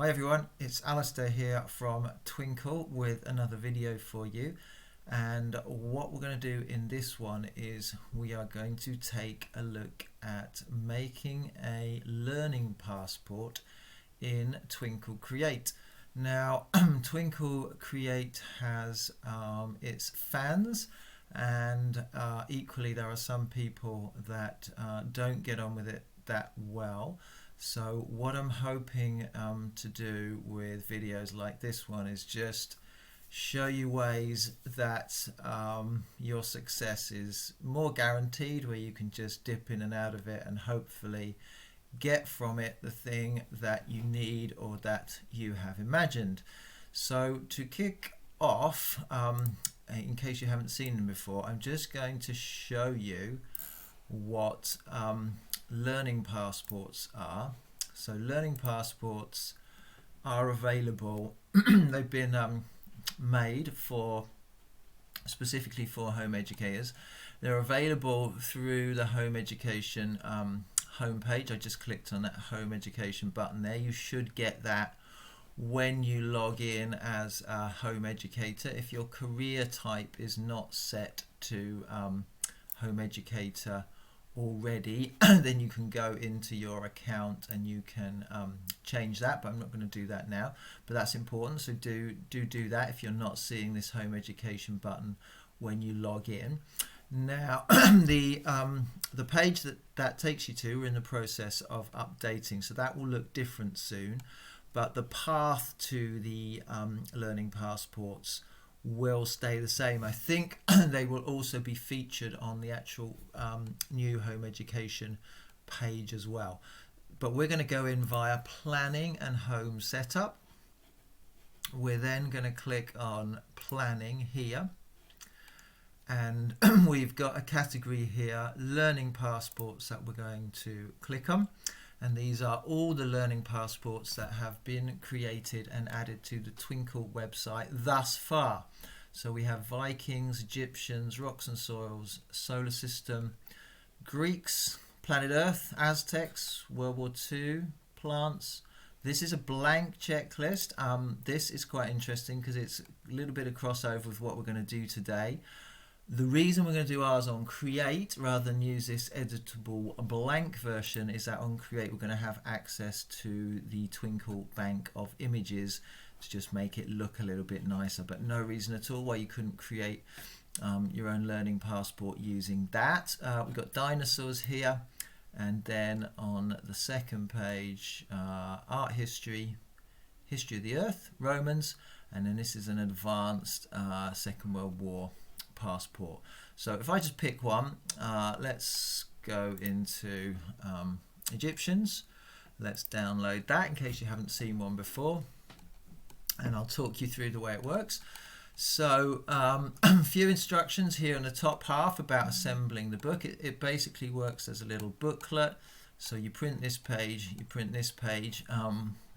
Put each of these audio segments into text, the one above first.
Hi everyone, it's Alistair here from Twinkl with another video for you, and what we're going to do in this one is we are going to take a look at making a learning passport in Twinkl Create. Now Twinkl Create has its fans, and equally there are some people that don't get on with it that well. So what I'm hoping to do with videos like this one is just show you ways that your success is more guaranteed, where you can just dip in and out of it and hopefully get from it the thing that you need or that you have imagined. So to kick off, in case you haven't seen them before, I'm just going to show you what learning passports are. So learning passports are available. They've been made specifically for home educators. They're available through the home education homepage. I just clicked on that home education button there. You should get that when you log in as a home educator. If your career type is not set to home educator already, then you can go into your account and you can change that, but I'm not going to do that now. But that's important, so do that if you're not seeing this home education button when you log in. Now the page that takes you to, we're in the process of updating, so that will look different soon, but the path to the learning passports will stay the same. I think they will also be featured on the actual new home education page as well. But we're going to go in via planning and home setup. We're then going to click on planning here, and we've got a category here, learning passports, that we're going to click on. And these are all the learning passports that have been created and added to the Twinkl website thus far. So we have Vikings, Egyptians, rocks and soils, solar system, Greeks, planet Earth, Aztecs, World War II, plants. This is a blank checklist. This is quite interesting because it's a little bit of crossover with what we're going to do today. The reason we're going to do ours on Create rather than use this editable blank version is that on Create we're going to have access to the Twinkl bank of images to just make it look a little bit nicer, but no reason at all why you couldn't create your own learning passport using that. We've got dinosaurs here, and then on the second page, art history, history of the earth, Romans, and then this is an advanced Second World War passport. So if I just pick one, let's go into Egyptians. Let's download that in case you haven't seen one before, and I'll talk you through the way it works. So a few instructions here in the top half about assembling the book. It basically works as a little booklet. So you print this page, you print this page.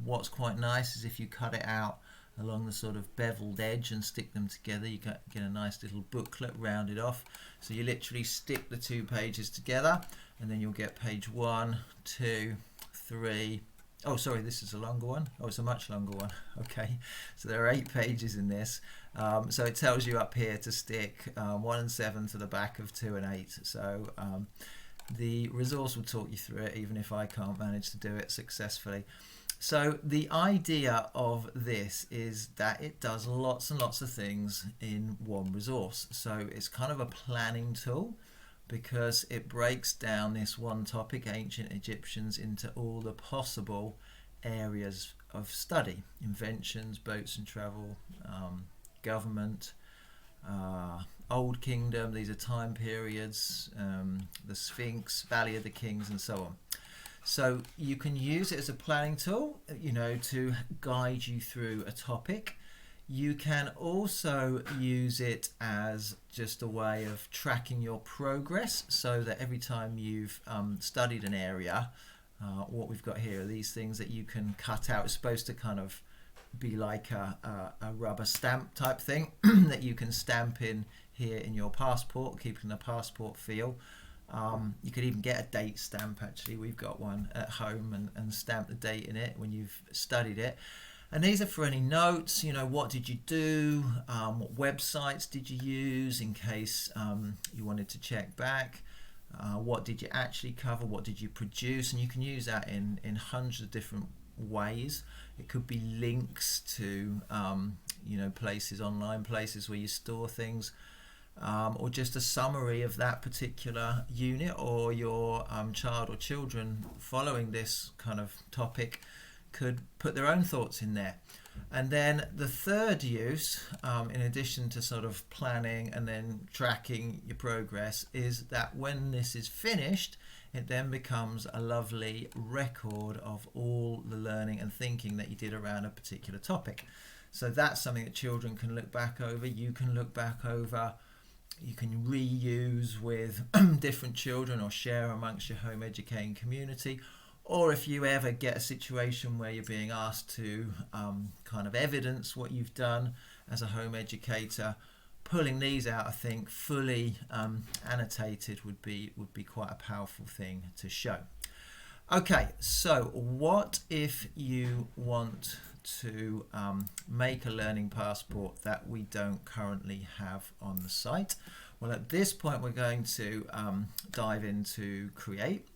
What's quite nice is if you cut it out along the sort of beveled edge and stick them together, you get a nice little booklet rounded off. So you literally stick the two pages together, and then you'll get page 1, 2, 3. Oh, sorry, this is a longer one. Oh, it's a much longer one. Okay, so there are 8 pages in this. So it tells you up here to stick 1 and 7 to the back of 2 and 8. So the resource will talk you through it, even if I can't manage to do it successfully. So the idea of this is that it does lots and lots of things in one resource. So it's kind of a planning tool, because it breaks down this one topic, ancient Egyptians, into all the possible areas of study: inventions, boats and travel, government, Old Kingdom, these are time periods, the Sphinx, Valley of the Kings, and so on. So you can use it as a planning tool, to guide you through a topic. You can also use it as just a way of tracking your progress, so that every time you've studied an area, what we've got here are these things that you can cut out. It's supposed to kind of be like a rubber stamp type thing that you can stamp in here in your passport, keeping the passport feel. You could even get a date stamp. Actually, we've got one at home, and stamp the date in it when you've studied it. And these are for any notes, what did you do, what websites did you use in case you wanted to check back, what did you actually cover, what did you produce, and you can use that in hundreds of different ways. It could be links to places, online places where you store things, or just a summary of that particular unit, or your child or children following this kind of topic could put their own thoughts in there. And then the third use, in addition to sort of planning and then tracking your progress, is that when this is finished, it then becomes a lovely record of all the learning and thinking that you did around a particular topic. So that's something that children can look back over, you can look back over, you can reuse with different children or share amongst your home educating community. Or if you ever get a situation where you're being asked to kind of evidence what you've done as a home educator, pulling these out, I think, fully annotated would be quite a powerful thing to show. Okay, so what if you want to make a learning passport that we don't currently have on the site? Well, at this point we're going to dive into Create.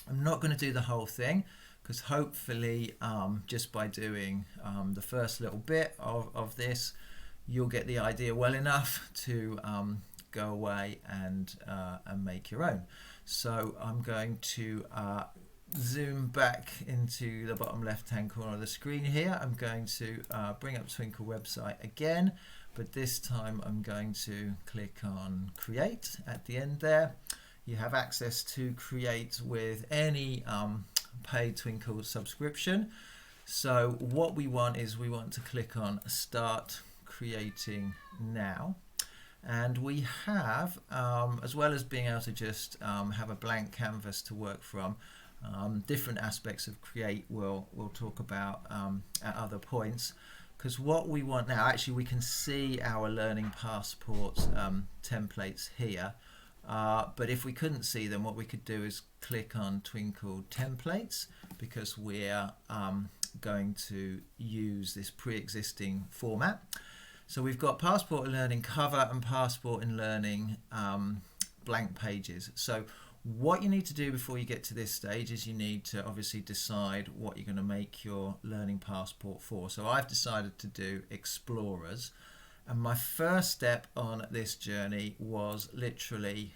I'm not going to do the whole thing, because hopefully just by doing the first little bit of this, you'll get the idea well enough to go away and make your own. So I'm going to zoom back into the bottom left hand corner of the screen here. I'm going to bring up Twinkl website again, but this time I'm going to click on Create at the end there. You have access to Create with any paid Twinkl subscription. So what we want is we want to click on Start Creating Now. And we have, as well as being able to just have a blank canvas to work from, different aspects of Create we'll talk about at other points. Because what we want now, actually we can see our learning passports templates here. But if we couldn't see them, what we could do is click on Twinkl Templates, because we're going to use this pre-existing format. So we've got Passport in Learning Cover and Passport in Learning blank pages. So what you need to do before you get to this stage is you need to obviously decide what you're going to make your learning passport for. So I've decided to do Explorers. And my first step on this journey was literally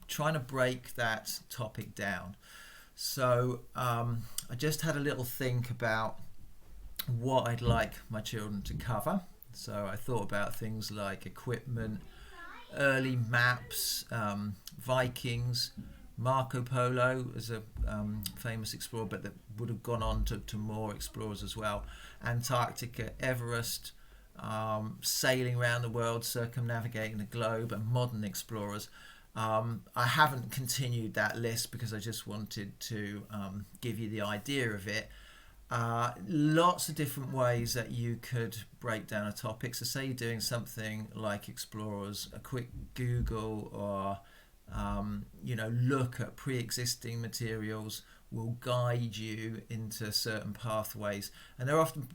trying to break that topic down. So I just had a little think about what I'd like my children to cover. So I thought about things like equipment, early maps, Vikings, Marco Polo as a famous explorer, but that would have gone on to more explorers as well, Antarctica, Everest, sailing around the world, circumnavigating the globe, and modern explorers. I haven't continued that list because I just wanted to give you the idea of it. Lots of different ways that you could break down a topic. So say you're doing something like explorers, a quick Google or look at pre-existing materials will guide you into certain pathways, and they're often,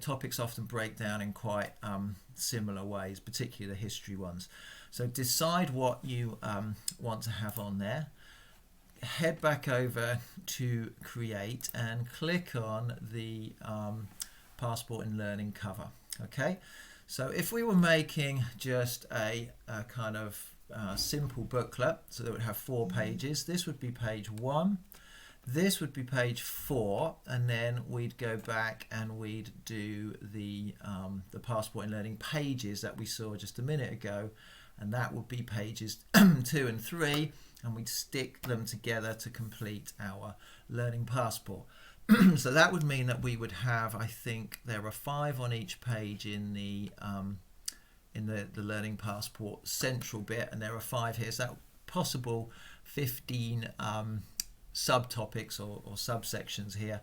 topics often break down in quite similar ways, particularly the history ones. So decide what you want to have on there. Head back over to Create and click on the Passport in Learning cover. Okay, so if we were making just a kind of simple booklet, so that would have 4 pages, this would be page 1. This would be page 4, and then we'd go back and we'd do the Passport in Learning pages that we saw just a minute ago, and that would be pages 2 and 3, and we'd stick them together to complete our learning passport. So that would mean that we would have, I think there are 5 on each page in the learning passport central bit, and there are 5 here, so that possible 15 subtopics or subsections here.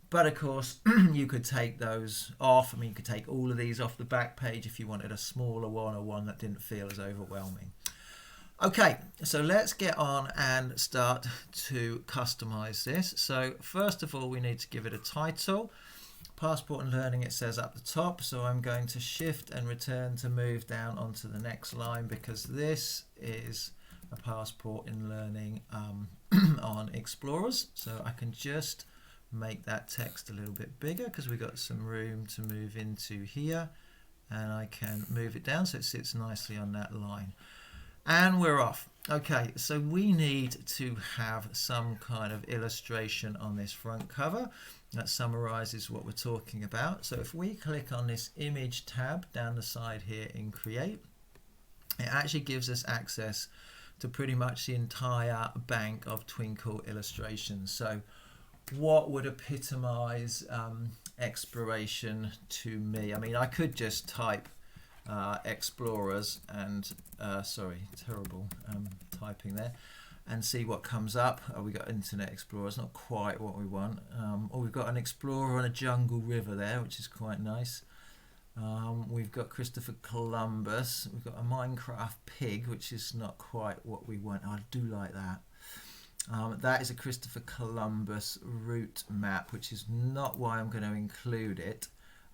But of course you could take those off. I mean, you could take all of these off the back page if you wanted a smaller one, or one that didn't feel as overwhelming. Okay, so let's get on and start to customize this. So first of all, we need to give it a title. Passport and Learning, it says up the top, so I'm going to shift and return to move down onto the next line, because this is a Passport in Learning on Explorers. So I can just make that text a little bit bigger because we've got some room to move into here, and I can move it down so it sits nicely on that line. And we're off. Okay, so we need to have some kind of illustration on this front cover that summarizes what we're talking about. So if we click on this image tab down the side here in Create, it actually gives us access to pretty much the entire bank of Twinkl illustrations. So what would epitomize exploration to me? I mean, I could just type Explorers and sorry, terrible typing there, and see what comes up. Oh, we got Internet Explorer. It's not quite what we want. Oh, we've got an explorer on a jungle river there, which is quite nice. We've got Christopher Columbus. We've got a Minecraft pig, which is not quite what we want. I do like that. That is a Christopher Columbus route map, which is not why I'm going to include it.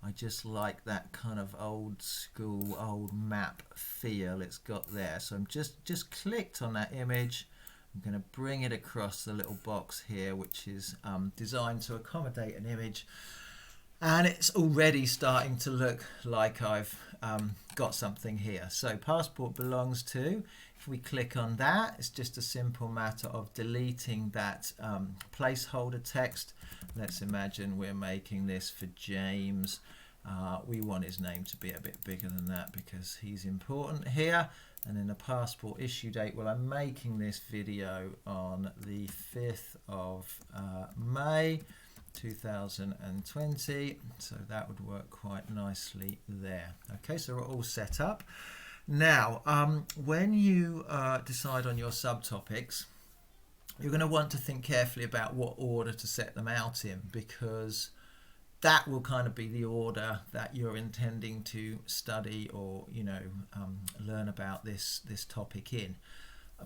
I just like that kind of old school, old map feel it's got there. So I'm just clicked on that image. I'm going to bring it across the little box here, which is designed to accommodate an image. And it's already starting to look like I've got something here. So passport belongs to, if we click on that, it's just a simple matter of deleting that placeholder text. Let's imagine we're making this for James. We want his name to be a bit bigger than that because he's important here. And then the passport issue date, well, I'm making this video on the 5th of May 2020, so that would work quite nicely there. Okay, so we're all set up. Now, when you decide on your subtopics, you're going to want to think carefully about what order to set them out in, because that will kind of be the order that you're intending to study or, you know, learn about this topic in.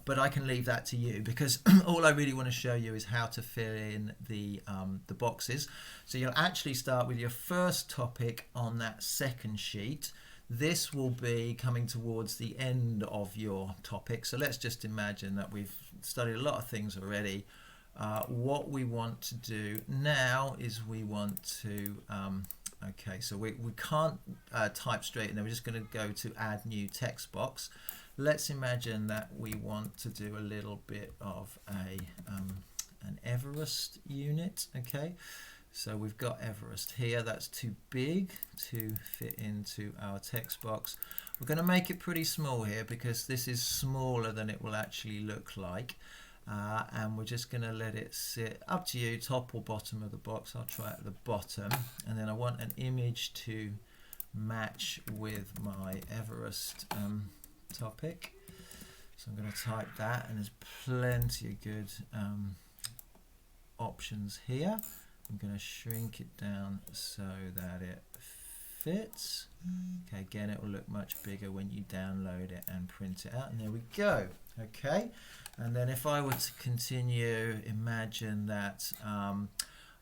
But I can leave that to you, because all I really want to show you is how to fill in the boxes. So you'll actually start with your first topic on that second sheet. This will be coming towards the end of your topic. So let's just imagine that we've studied a lot of things already. What we want to do now is we want to, okay, so we can't type straight in there. We're just going to go to add new text box. Let's imagine that we want to do a little bit of an Everest unit. Okay, so we've got Everest here. That's too big to fit into our text box. We're going to make it pretty small here because this is smaller than it will actually look like. And we're just going to let it sit, up to you, top or bottom of the box. I'll try at the bottom, and then I want an image to match with my Everest topic. So I'm going to type that, and there's plenty of good options here. I'm going to shrink it down so that it fits. Okay, again, it will look much bigger when you download it and print it out, and there we go. Okay, and then if I were to continue, imagine that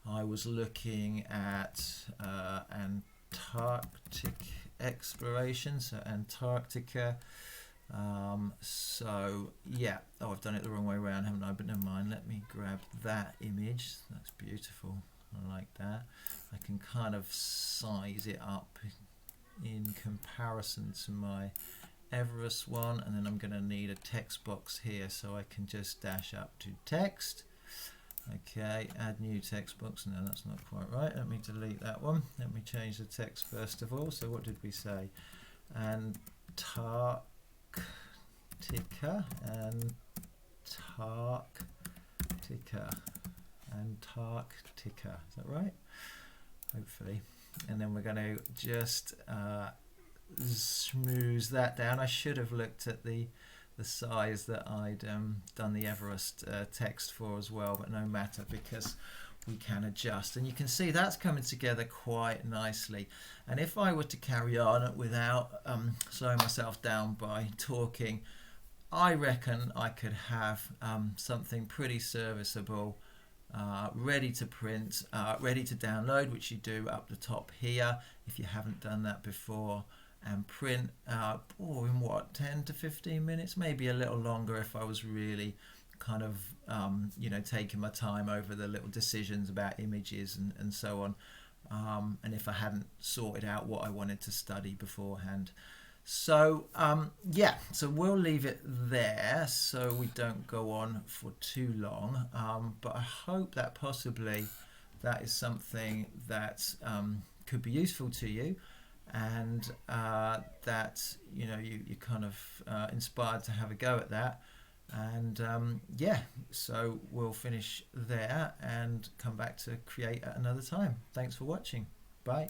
I was looking at Antarctic exploration, so Antarctica. So yeah, oh, I've done it the wrong way around, haven't I? But never mind, let me grab that image. That's beautiful. I like that. I can kind of size it up in comparison to my Everest one, and then I'm going to need a text box here, so I can just dash up to text. Okay, add new text box. No, that's not quite right. Let me delete that one. Let me change the text first of all. So what did we say? Antarctica, Antarctica. Is that right? Hopefully. And then we're going to just smooth that down. I should have looked at the size that I'd done the Everest text for as well, but no matter, because we can adjust. And you can see that's coming together quite nicely. And if I were to carry on without slowing myself down by talking, I reckon I could have something pretty serviceable, ready to print, ready to download, which you do up the top here if you haven't done that before, and print in what, 10 to 15 minutes, maybe a little longer if I was really kind of taking my time over the little decisions about images and so on, and if I hadn't sorted out what I wanted to study beforehand. So so we'll leave it there so we don't go on for too long, but I hope that possibly that is something that could be useful to you, and that you kind of inspired to have a go at that. And so we'll finish there and come back to create at another time. Thanks for watching. Bye.